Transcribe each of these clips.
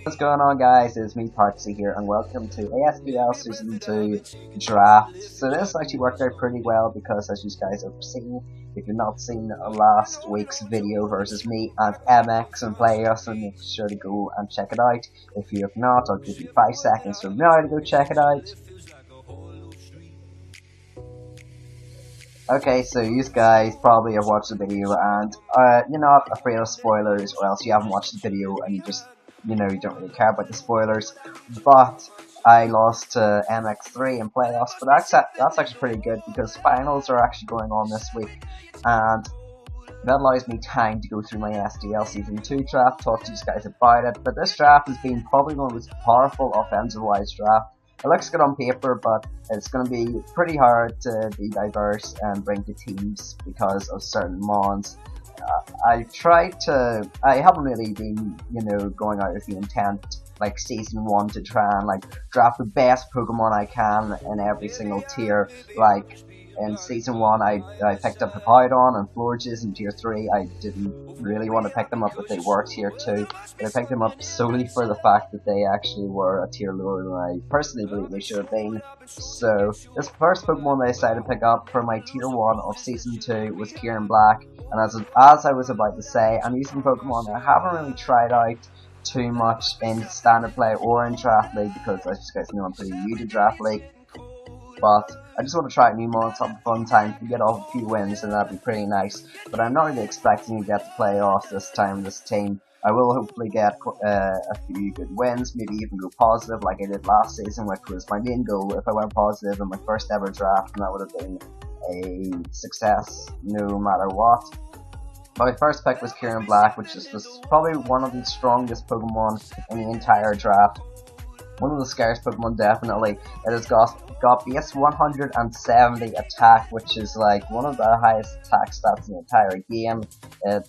What's going on, guys? It's me, Partsy here, and welcome to ASBL Season 2 Draft. So this actually worked out pretty well because, as you guys have seen, if you've not seen last week's video versus me and MX and Playos, and make sure to go and check it out. If you have not, I'll give you 5 seconds from now to go check it out. Okay, so you guys probably have watched the video and you're not afraid of spoilers, or else you haven't watched the video and you just, you don't really care about the spoilers. But I lost to MX3 in playoffs, but that's actually pretty good because finals are actually going on this week, and that allows me time to go through my SDL Season 2 draft, talk to you guys about it. But this draft has been probably one of the most powerful offensive-wise drafts. It looks good on paper, but it's going to be pretty hard to be diverse and bring to teams because of certain mons. I haven't really been, going out with the intent, like Season 1, to try and, draft the best Pokemon I can in every single tier. Like, in Season 1, I picked up Hippowdon and Florges in Tier 3. I didn't really want to pick them up if they were Tier 2, but I picked them up solely for the fact that they actually were a tier lower than I personally believe they should have been. So, this first Pokemon that I decided to pick up for my Tier 1 of Season 2 was Kyurem Black, and as I was about to say, I'm using Pokemon I haven't really tried out too much in Standard Play or in Draft League, because as you guys know, I'm pretty new to Draft League. But I just want to try out new mods, have a fun time, get off a few wins, and that'd be pretty nice. But I'm not really expecting to get the playoffs this time, this team. I will hopefully get a few good wins, maybe even go positive like I did last season, which was my main goal. If I went positive in my first ever draft, and that would have been a success no matter what. My first pick was Kyurem Black, which is probably one of the strongest Pokemon in the entire draft. One of the scariest Pokemon, definitely. It has got base 170 attack, which is like one of the highest attack stats in the entire game. It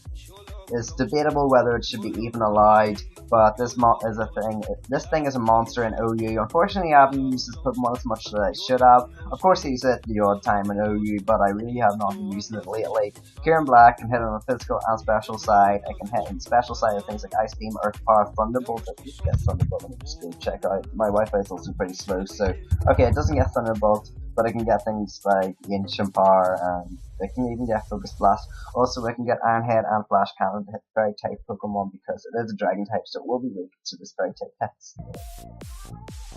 is debatable whether it should be even allowed, but this thing is a monster in OU. Unfortunately, I haven't used this Pokemon as much as I should have. Of course, I use it the odd time in OU, but I really have not been using it lately. Kyurem Black can hit on the physical and special side. I can hit on the special side of things like Ice Beam, Earth Power, Thunderbolt. I think it gets Thunderbolt. Let me just go check out. My Wi-Fi is also pretty slow, so okay, it doesn't get Thunderbolt, but I can get things like Ancient Power, and I can even get Focus Blast. Also, I can get Iron Head and Flash Cannon to hit Fairy type Pokemon because it is a Dragon type, so it will be weak to this Fairy type hits.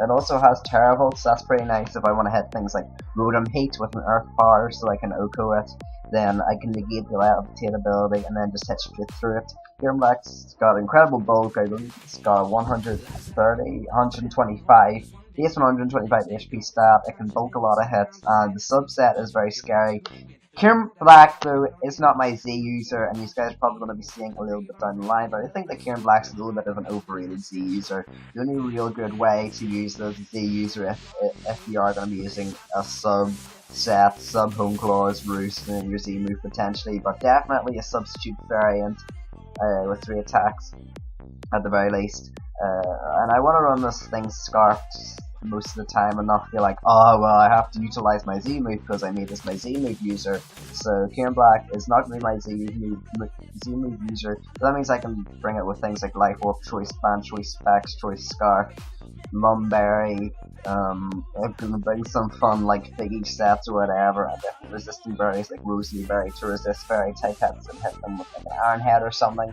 It also has Terravolt, so that's pretty nice if I want to hit things like Rotom Heat with an Earth Power, so I can OHKO it. Then I can negate the Levitate ability and then just hit straight through it. Kyurem Black's got incredible bulk. I believe it's got 125. Base 125 HP stat. It can bulk a lot of hits, and the subset is very scary. Kyurem Black, though, is not my Z user, and these guys are probably going to be seeing a little bit down the line, but I think that Kyurem Black's a little bit of an overrated Z user. The only real good way to use the Z user if you are going to be using a subset, sub-home clause, roost, and your Z move potentially, but definitely a substitute variant with 3 attacks at the very least. And I want to run this thing Scarfed most of the time and not feel like, oh well, I have to utilize my Z move because I made this my Z move user. So Kyurem Black is not going to be my Z move user, but that means I can bring it with things like Life Orb, Choice Band, Choice Specs, Choice Scarf, Lumberry. I can bring some fun like Figgy sets or whatever, and different resistant berries like Rosalie Berry to resist Fairy type hits and hit them with like an Iron Head or something.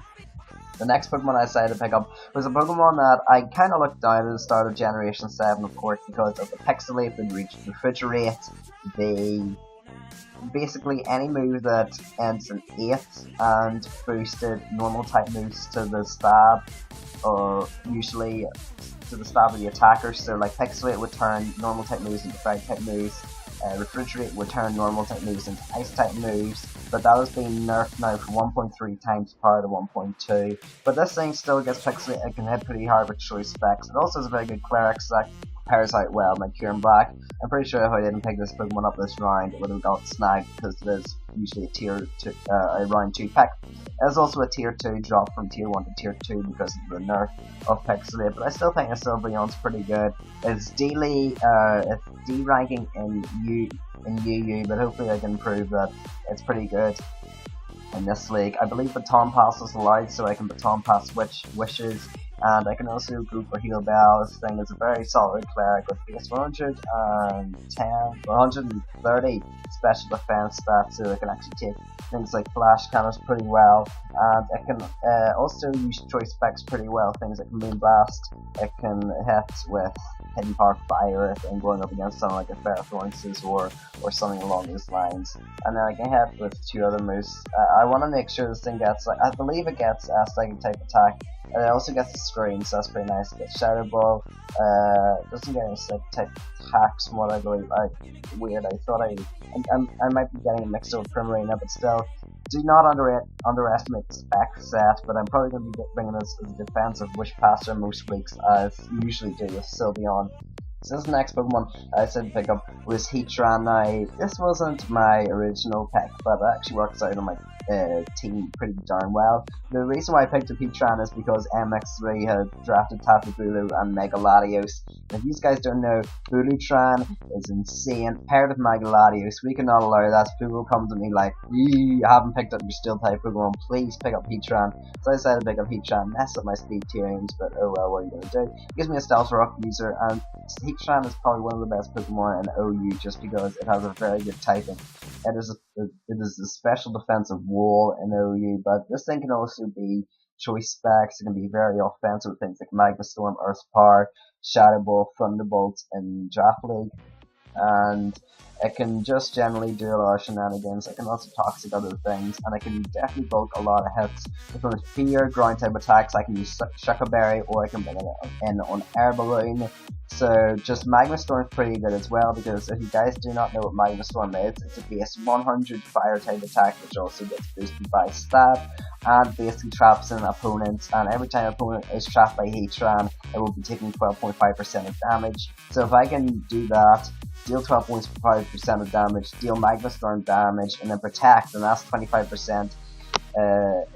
The next Pokemon I decided to pick up was a Pokemon that I kind of looked down at the start of Generation 7, of course, because of the Pixelate that reached Refrigerate. Basically any move that ends in 8 and boosted normal type moves to the stab, or usually to the stab of the attacker. So like Pixelate would turn normal type moves into Fairy type moves. Refrigerate would turn normal type moves into Ice type moves, but that has been nerfed now from 1.3 times power to 1.2. But this thing still gets Pixelate. It can hit pretty hard with Choice Specs. It also has a very good Clerics that pairs out well with Kyurem Black. I'm pretty sure if I didn't pick this Pokemon up this round, it would have got snagged because it is usually a round 2 pick. It is also a tier 2 drop from tier 1 to tier 2 because of the nerf of Pixelate, but I still think Sylveon's pretty good. It's D ranking in UU, but hopefully I can prove that it's pretty good in this league. I believe Baton Pass is allowed, so I can Baton Pass Wishes And I can also go for Heal Bell. This thing is a very solid cleric with base 130 special defense stats, so it can actually take things like flash cannons pretty well, and it can also use choice specs pretty well. Things like Moonblast, it can hit with Hidden Power Fire if I'm going up against something like a Ferrothorns or something along those lines. And then I can hit with 2 other moves. I want to make sure this thing gets, like, I believe it gets a psychic type attack. And it also gets the screen, so that's pretty nice. It gets Shadow Ball. Doesn't get any psychic type attacks from what I believe. Weird. I thought I might be getting it mixed up with Primarina, but still. Do not underestimate the spec set, but I'm probably going to be bringing this as a defensive Wishpasser most weeks, as you usually do with Sylveon. So this next Pokemon I said to pick up was Heatran. Now, this wasn't my original pick, but it actually works out on my team pretty darn well. The reason why I picked up Heatran is because MX3 had drafted Tapu Bulu and Mega Latios. If you guys don't know, Bulutran is insane. Paired with Mega Latios, we cannot allow that. People come to me like, you haven't picked up your Steel type Pokemon, please pick up Heatran. So I decided to pick up Heatran, mess up my speed tierings, but oh well, what are you going to do? It gives me a Stealth Rock user, and Heatran is probably one of the best Pokemon in OU just because it has a very good typing. It is a special defensive wall in OU, but this thing can also be choice specs. It can be very offensive with things like Magma Storm, Earth Power, Shadow Ball, Thunderbolt in Draft League, and it can just generally do a lot of shenanigans. It can also toxic other things, and it can definitely bulk a lot of hits. If I'm fear ground type attacks, I can use Shuckle Berry, or I can bring it in on Air Balloon. So just Magma Storm is pretty good as well, because if you guys do not know what Magma Storm is, it's a base 100 fire type attack, which also gets boosted by stab, and basically traps an opponent, and every time an opponent is trapped by Heatran, it will be taking 12.5% of damage. So if I can do that, deal 12.5% of damage, deal Magma Storm damage, and then protect, and that's 25%.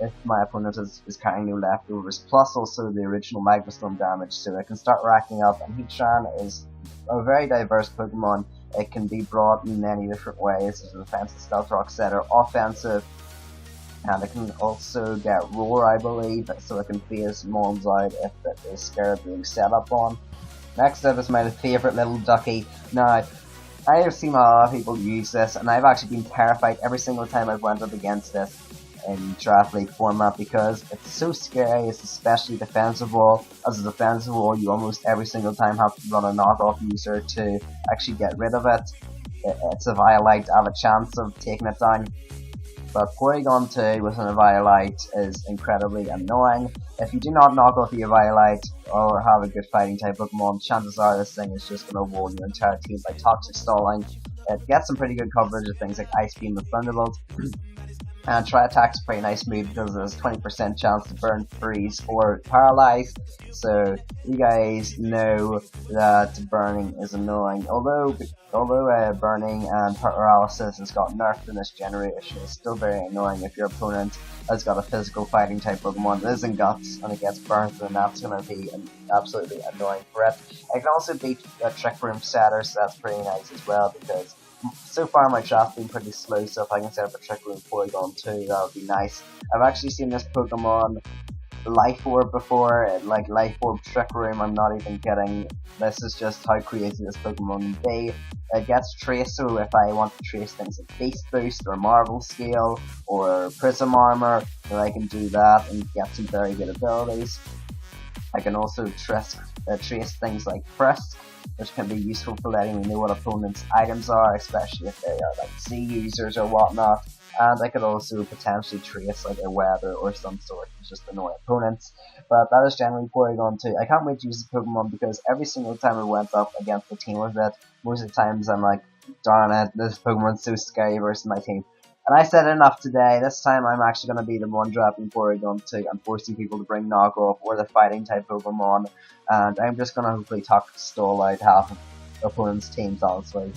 If my opponent is carrying no leftovers, plus also the original Magma Storm damage, so I can start racking up. And Heatran is a very diverse Pokemon. It can be brought in many different ways as a defensive Stealth Rock setter, offensive, and it can also get Roar, I believe, so it can phase mons out if it is scared of being set up on. Next up is my favourite little ducky. Now, I have seen a lot of people use this, and I've actually been terrified every single time I've went up against this in Draft League format, because it's so scary. It's especially defensive wall. As a defensive wall, you almost every single time have to run a knockoff user to actually get rid of it. It's a Violite. I have a chance of taking it down. But Porygon 2 with an Eviolite is incredibly annoying. If you do not knock off your Eviolite or have a good fighting type Pokemon, chances are this thing is just going to wall your entire team by Toxic Stalling. It gets some pretty good coverage of things like Ice Beam and Thunderbolt. And Tri Attack's a pretty nice move because there's a 20% chance to burn, freeze, or paralyze. So you guys know that burning is annoying. Although burning and paralysis has got nerfed in this generation, it's still very annoying if your opponent has got a physical fighting type Pokemon that isn't Guts and it gets burnt, then that's going to be absolutely annoying for it. I can also beat Trick Room Setter, so that's pretty nice as well, because so far my draft's been pretty slow, so if I can set up a Trick Room Porygon 2, that would be nice. I've actually seen this Pokemon Life Orb before, like Life Orb Trick Room, I'm not even kidding. This is just how crazy this Pokemon can be. It gets Trace, so if I want to trace things like Beast Boost or Marvel Scale or Prism Armor, then I can do that and get some very good abilities. I can also trace things like Frisk, which can be useful for letting me know what opponents' items are, especially if they are like Z users or whatnot. And I could also potentially trace like a weather or some sort to just annoy opponents. But that is generally Porygon 2. I can't wait to use the Pokemon because every single time I went up against the team with it, most of the times I'm like, darn it, this Pokemon's so scary versus my team. And I said enough today. This time I'm actually going to be the one dropping Porygon 2 and forcing people to bring knockoff or the fighting type Pokemon. And I'm just going to hopefully stall out half of opponent's teams, honestly.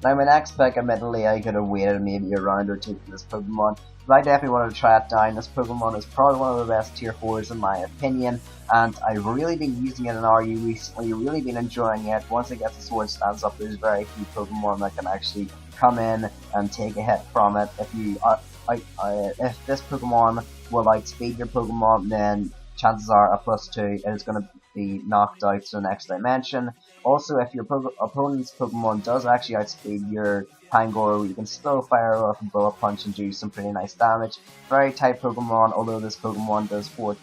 Now my next pick, admittedly, I could have waited maybe a round or two for this Pokemon, but I definitely wanted to try it down. This Pokemon is probably one of the best tier 4s in my opinion, and I've really been using it in RU recently, really been enjoying it. Once it gets the Sword Stance up, there's very few Pokemon that can actually come in and take a hit from it. If this Pokemon will outspeed your Pokemon, then chances are a +2 is going to be knocked out to the next dimension. Also, if your opponent's Pokemon does actually outspeed your Pangoro, you can still fire off a Bullet Punch and do some pretty nice damage. Very tight Pokemon, although this Pokemon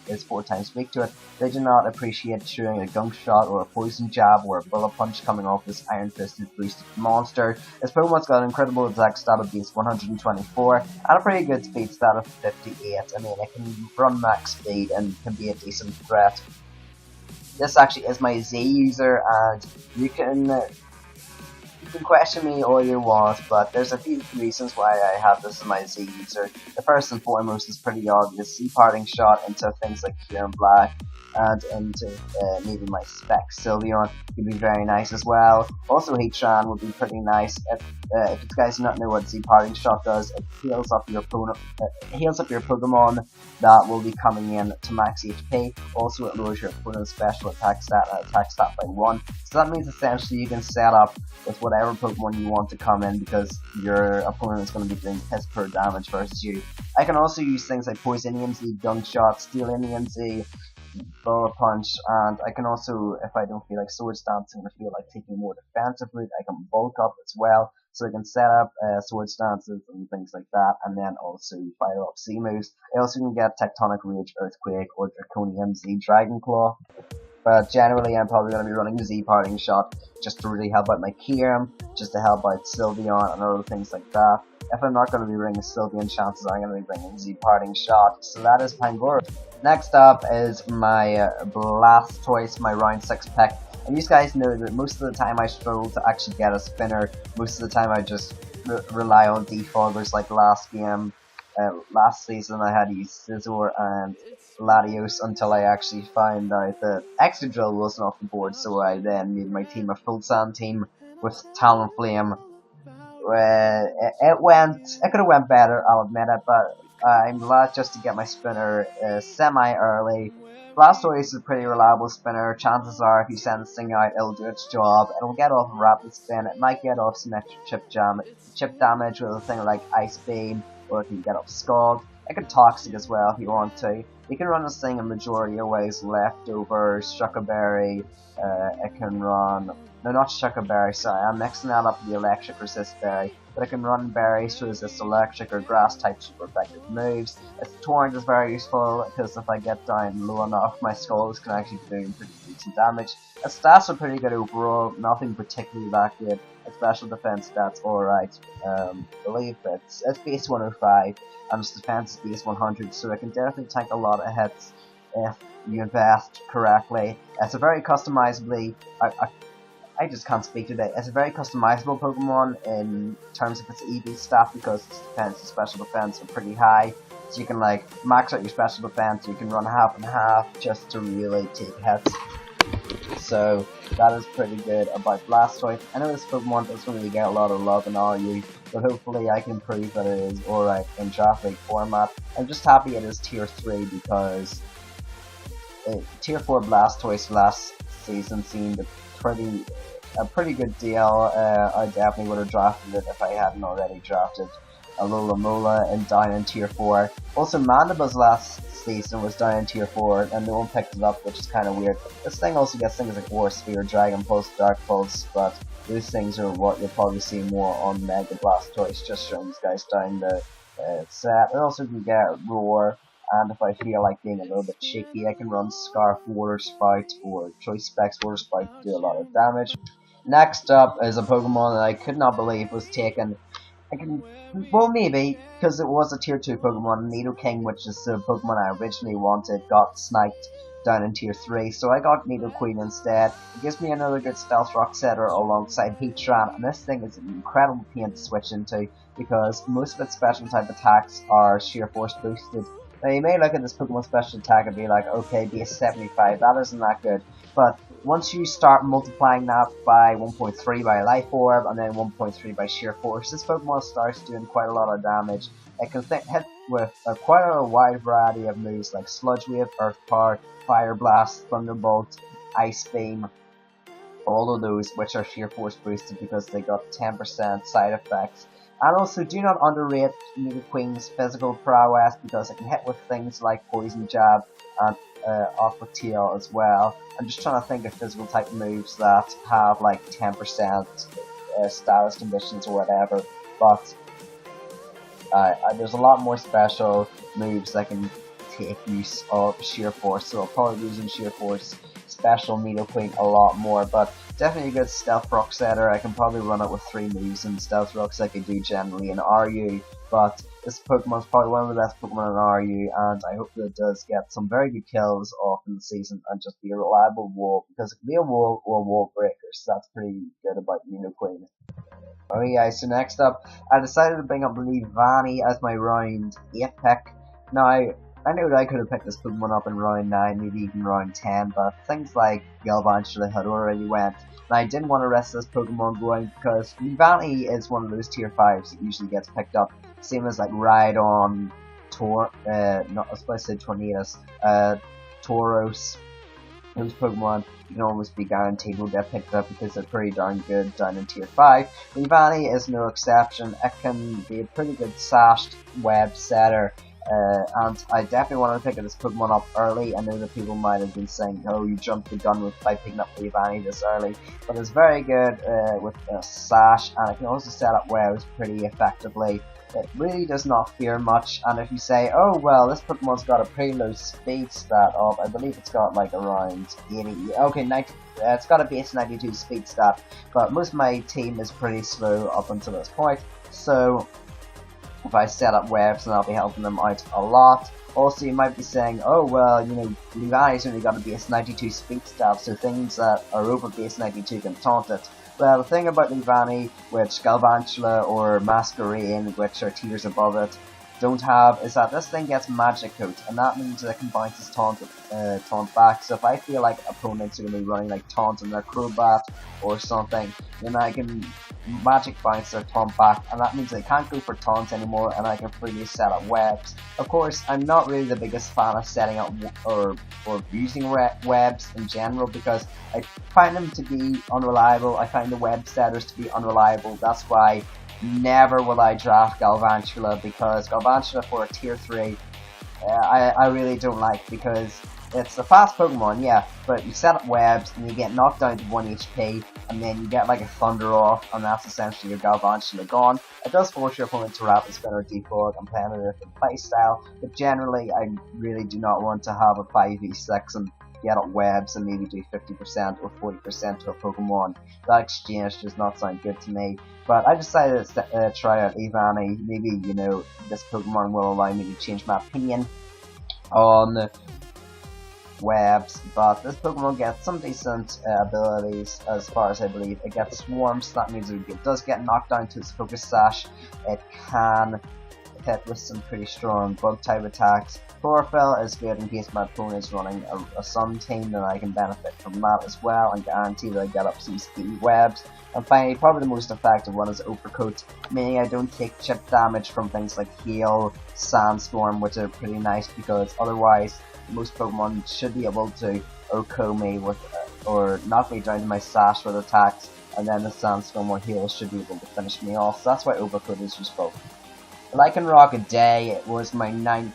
is 4 times weak to it. They do not appreciate shooting a Gunk Shot or a Poison Jab or a Bullet Punch coming off this Iron Fisted boosted monster. This Pokemon's got an incredible attack stat of base 124 and a pretty good speed stat of 58. I mean, it can run max speed and can be a decent threat. This actually is my Z user, and you can question me all you want, but there's a few reasons why I have this as my Z user. The first and foremost is pretty obvious. Z Parting Shot into things like Kyurem Black and into maybe my Spec Sylveon would be very nice as well. Also Heatran would be pretty nice. If you guys do not know what Z Parting Shot does, it heals up your opponent, heals up your Pokemon that will be coming in to max HP. Also it lowers your opponent's special attack stat by 1. So that means essentially you can set up with whatever Pokemon you want to come in because your opponent is going to be doing piss poor damage versus you. I can also use things like Poisonium Z, Gunk Shot, Steelinium Z, Bullet Punch, and I can also, if I don't feel like Swords Dancing or feel like taking more defensive route, I can bulk up as well. So I can set up Swords Dances and things like that, and then also fire up Z moves. I also can get Tectonic Rage, Earthquake, or Draconium Z, Dragon Claw. But generally, I'm probably going to be running Z Parting Shot just to really help out my Kyurem, just to help out Sylveon and other things like that. If I'm not going to be bringing Sylveon, chances are I'm going to be bringing Z Parting Shot. So that is Pangoro. Next up is my Blastoise, my round 6 pick. And you guys know that most of the time I struggle to actually get a spinner. Most of the time I just rely on defoggers like last game. Last season I had to use Scizor and Latios until I actually found out that Excadrill wasn't off the board, so I then made my team a full sand team with Talonflame. It could have went better, I'll admit it, but I'm glad just to get my spinner semi-early. Blastoise is a pretty reliable spinner. Chances are if you send this thing out, it'll do its job. It'll get off a rapid spin. It might get off some extra chip damage with a thing like Ice Beam, or it can get off Scald. It can Toxic as well if you want to. You can run this thing a majority of ways. Leftovers, Shuca Berry, it can run... No, not Shuca Berry, sorry, I'm mixing that up with the Electric Resist Berry. But it can run berries to resist electric or grass type super effective moves. Its Torrent is very useful because if I get down low enough, my Skulls can actually be doing pretty decent damage. Its stats are pretty good overall, nothing particularly that good. Its special defense stats alright. I believe it's base 105 and its defense is base 100, so it can definitely tank a lot of hits if you invest correctly. It's a very customizably... I just can't speak today. It's a very customizable Pokemon in terms of its EV stat because its defense and special defense are pretty high. So you can like max out your special defense, you can run half and half just to really take hits. So that is pretty good about Blastoise. I know this Pokemon doesn't really get a lot of love in RU, but hopefully I can prove that it is alright in Draft League format. I'm just happy it is tier 3 because tier 4 Blastoise last season seemed a pretty good deal. I definitely would have drafted it if I hadn't already drafted Alola and down in tier 4. Also, Mandibuzz last season was down in tier 4 and no one picked it up, which is kind of weird. This thing also gets things like War Sphere, Dragon Pulse, Dark Pulse, but those things are what you'll probably see more on Mega Blastoise, just showing these guys down the set. It also can get Roar. And if I feel like being a little bit cheeky, I can run Scarf Water Spout or Choice Specs Water Spout to do a lot of damage. Next up is a Pokemon that I could not believe was taken. Well, maybe, because it was a tier 2 Pokemon, Nidoking, which is the Pokemon I originally wanted, got sniped down in tier 3, so I got Nidoqueen instead. It gives me another good Stealth Rock setter alongside Heatran, and this thing is an incredible pain to switch into, because most of its special type attacks are sheer force boosted. Now you may look at this Pokemon special attack and be like, okay, base 75, that isn't that good. But once you start multiplying that by 1.3 by Life Orb and then 1.3 by sheer force, this Pokemon starts doing quite a lot of damage. It can hit with quite a wide variety of moves like Sludge Wave, Earth Power, Fire Blast, Thunderbolt, Ice Beam, all of those which are sheer force boosted because they got 10% side effects. And also, do not underrate Nidoqueen's physical prowess because it can hit with things like Poison Jab and Aqua Tail as well. I'm just trying to think of physical type moves that have like 10% status conditions or whatever, but there's a lot more special moves that can take use of Sheer Force, so I'll probably be using Sheer Force special Nidoqueen a lot more, but definitely a good Stealth Rock setter. I can probably run it with 3 moves and Stealth Rocks like I do generally in RU, but this Pokemon's probably one of the best Pokemon in RU, and I hope that it does get some very good kills off in the season and just be a reliable wall, because it can be a wall or wall breaker, so that's pretty good about Nidoqueen. Oh yeah, so next up, I decided to bring up Leavanny as my round 8 pick. Now, I knew that I could have picked this Pokemon up in round 9, maybe even round 10, but things like Galvantula had already went, and I didn't want to risk this Pokemon going because Leavanny is one of those tier 5s that usually gets picked up, same as like Rhydon, not, I was supposed to say Tornadus, Tauros. Those Pokemon you can almost be guaranteed will get picked up because they're pretty darn good down in tier 5. Leavanny is no exception. It can be a pretty good sashed web setter. And I definitely wanted to pick this Pokemon up early. I know that people might have been saying, oh, you jumped the gun by picking up Leavanny this early. But it's very good with a sash, and it can also set up webs pretty effectively. It really does not fear much, and if you say, oh well, this Pokemon's got a pretty low speed stat of, I believe it's got like around 80, okay, 90, it's got a base 92 speed stat, but most of my team is pretty slow up until this point, so if I set up webs, then I'll be helping them out a lot. Also, you might be saying, oh well, you know, Leavanny's only got a base 92 speed stat, so things that are over base 92 can taunt it. Well, the thing about Leavanny, which Galvantula or Masquerain, which are tiers above it, don't have, is that this thing gets Magic Coat, and that means that it can bounce its taunt back. So if I feel like opponents are going to be running like Taunt and their Crobat or something, then I can Magic Bounce their taunt back, and that means they can't go for taunts anymore, and I can freely set up webs. Of course, I'm not really the biggest fan of setting up or using webs in general, because I find them to be unreliable. I find the web setters to be unreliable. That's why never will I draft Galvantula, because Galvantula for a tier 3 I really don't like, because it's a fast Pokemon, yeah, but you set up webs and you get knocked down to 1 HP, and then you get like a Thunder off, and that's essentially your Galvantula gone. It does force your opponent to Rapid Spin or Defog and play a different playstyle, but generally I really do not want to have a 5v6 and get up webs and maybe do 50% or 40% to a Pokemon. That exchange does not sound good to me. But I decided to try out Leavanny. Maybe, you know, this Pokemon will allow me to change my opinion on webs, but this Pokemon gets some decent abilities as far as I believe. It gets Swarms, so that means it does get knocked down to its Focus Sash. It can hit with some pretty strong bug type attacks. Chlorophyll is good in case my opponent is running a Sun team, then I can benefit from that as well and guarantee that I get up some speed webs. And finally, probably the most effective one is Overcoat, meaning I don't take chip damage from things like Hail, Sandstorm, which are pretty nice, because otherwise most Pokemon should be able to OHKO me with, or knock me down to my Sash with attacks, and then the Sandstorm or Hail should be able to finish me off, so that's why Overcoat is useful. Lycanroc a day was my 9th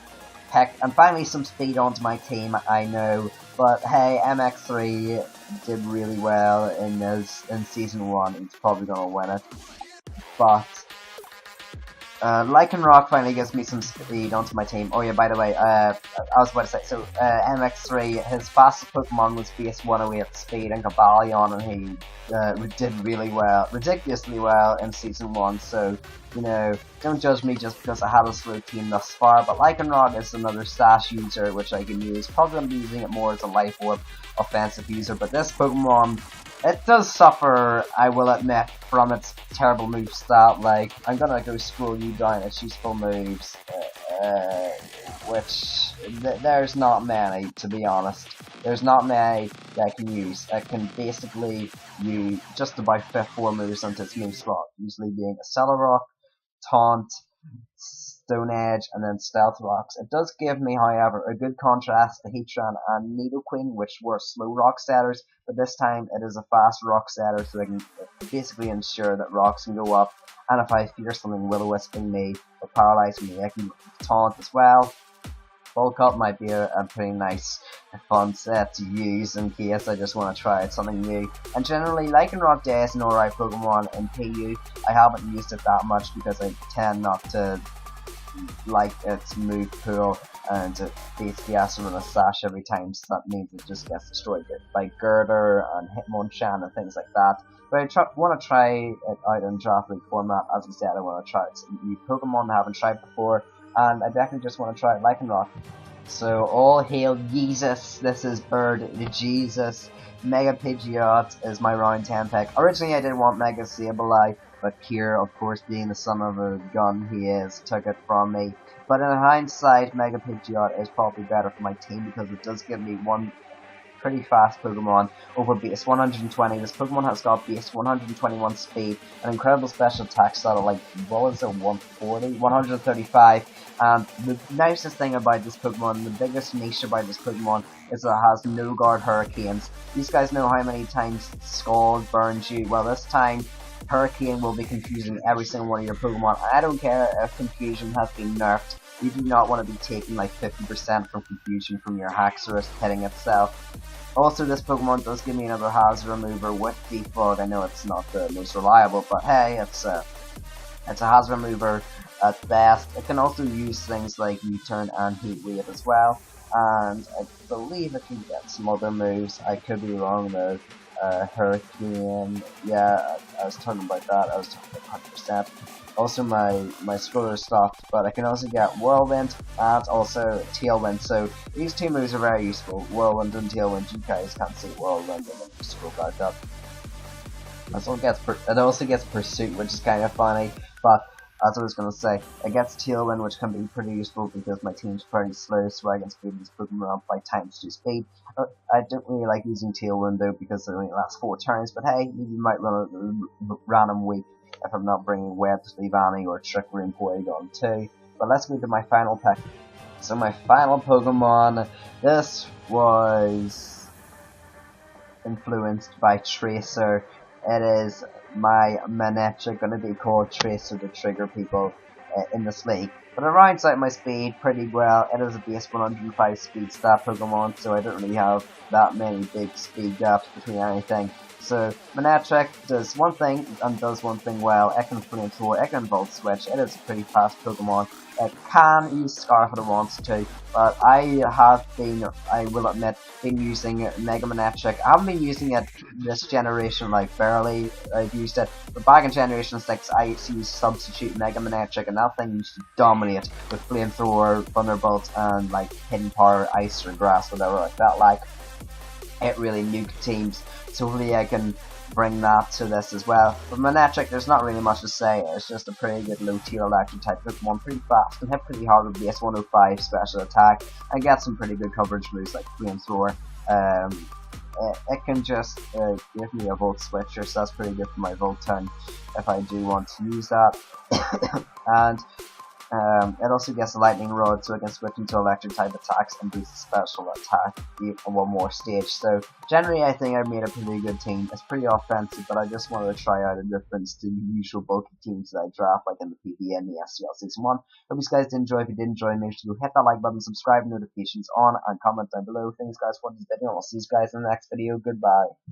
pick, and finally some speed onto my team, I know, but hey, MX3 did really well in Season 1, he's probably gonna win it, but Lycanroc finally gives me some speed onto my team. Oh yeah, by the way, I was about to say, so MX3, his fastest Pokemon was base 108 speed and Cobalion, and he did really well, ridiculously well in Season 1, so, you know, don't judge me just because I have a slow team thus far, but Lycanroc is another Sash user which I can use. Probably going to be using it more as a Life Orb offensive user, but this Pokemon, it does suffer, I will admit, from its terrible move stat. Like, I'm gonna go scroll you down its useful moves, which there's not many, to be honest. There's not many that I can use. I can basically use just about 4 moves into its move slot, usually being Accelerock, Taunt, Stone Edge, and then Stealth Rocks. It does give me, however, a good contrast to Heatran and Nidoqueen, which were slow rock setters, but this time it is a fast rock setter, so I can basically ensure that rocks can go up, and if I fear something Will-O-Wisping me or paralyzing me, I can taunt as well. Bulk Up might be a pretty nice, fun set to use in case I just want to try something new. And generally, Lycanroc Day is an alright Pokemon in PU. I haven't used it that much because I tend not to like its move pool, and it basically has to run a sash every time, so that means it just gets destroyed by Girder and Hitmonchan and things like that. But I want to try it out in draft league format. As I said, I want to try some new Pokemon I haven't tried before, and I definitely just want to try Lycanroc. So all hail Jesus, this is Bird Jesus. Mega Pidgeot is my round 10 pick. Originally I did want Mega Sableye, but Kier, of course being the son of a gun he is, took it from me. But in hindsight, Mega Pidgeot is probably better for my team because it does give me one pretty fast Pokemon over base 120. This Pokemon has got base 121 speed, an incredible special attack stat of like, what was it, 140? 135. And the nicest thing about this Pokemon, the biggest niche about this Pokemon, is that it has no guard hurricanes. These guys know how many times Scald burns you. Well, this time Hurricane will be confusing every single one of your Pokemon. I don't care if Confusion has been nerfed. You do not want to be taking like 50% from Confusion from your Haxorus hitting itself. Also, this Pokemon does give me another Hazard Remover with Defog. I know it's not the most reliable, but hey, it's a Hazard Remover at best. It can also use things like U-Turn and Heat Wave as well. And I believe it can get some other moves. I could be wrong though. Hurricane, yeah, I was talking about that. I was talking about 100%. Also, my scroller stopped, but I can also get Whirlwind and also Tailwind. So these two moves are very useful. Whirlwind and Tailwind. You guys can't see Whirlwind, and then just scroll back up. It also gets Pursuit, which is kind of funny, but as I was going to say, it gets Tailwind, which can be pretty useful because my team's pretty slow, so I can speed these Pokemon up by times 2 speed. I don't really like using Tailwind though because it only lasts 4 turns, but hey, you might run a random week if I'm not bringing Web Leavanny or Trick Room Porygon too. But let's move to my final pick. So my final Pokemon, this was influenced by Tracer. It is my Manectric, going to be called Tracer to trigger people in this league. But it rounds out my speed pretty well. It is a base 105 speed stat Pokemon, so I don't really have that many big speed gaps between anything. So Manectric does one thing and does one thing well. It can Flamethrower, it can Volt Switch. It is a pretty fast Pokemon. It can use Scarf if it wants to, but I have been, I will admit, been using Mega Manectric. I haven't been using it this generation, like barely. I've used it, but back in Generation 6, I used to use Substitute Mega Manectric, and that thing used to dominate with Flamethrower, Thunderbolt, and like Hidden Power, Ice or Grass, whatever like that. Like, it really nuked teams. So hopefully I can bring that to this as well. But Manectric, there's not really much to say. It's just a pretty good low tier electric type Pokemon, pretty fast, can hit pretty hard with base 105 special attack, and get some pretty good coverage moves like Flamethrower. It can just give me a Volt Switcher, so that's pretty good for my Volt turn if I do want to use that. And it also gets a Lightning Rod, so it can switch into electric type attacks and boost the special attack on one more stage. So generally I think I've made a pretty good team. It's pretty offensive, but I just wanted to try out a difference to the usual bulky teams that I draft, like in the PvE and the SCL Season 1. Hope you guys did enjoy. If you did enjoy, make sure to hit that like button, subscribe, notifications on, and comment down below. Thanks guys for this video, and I'll see you guys in the next video. Goodbye.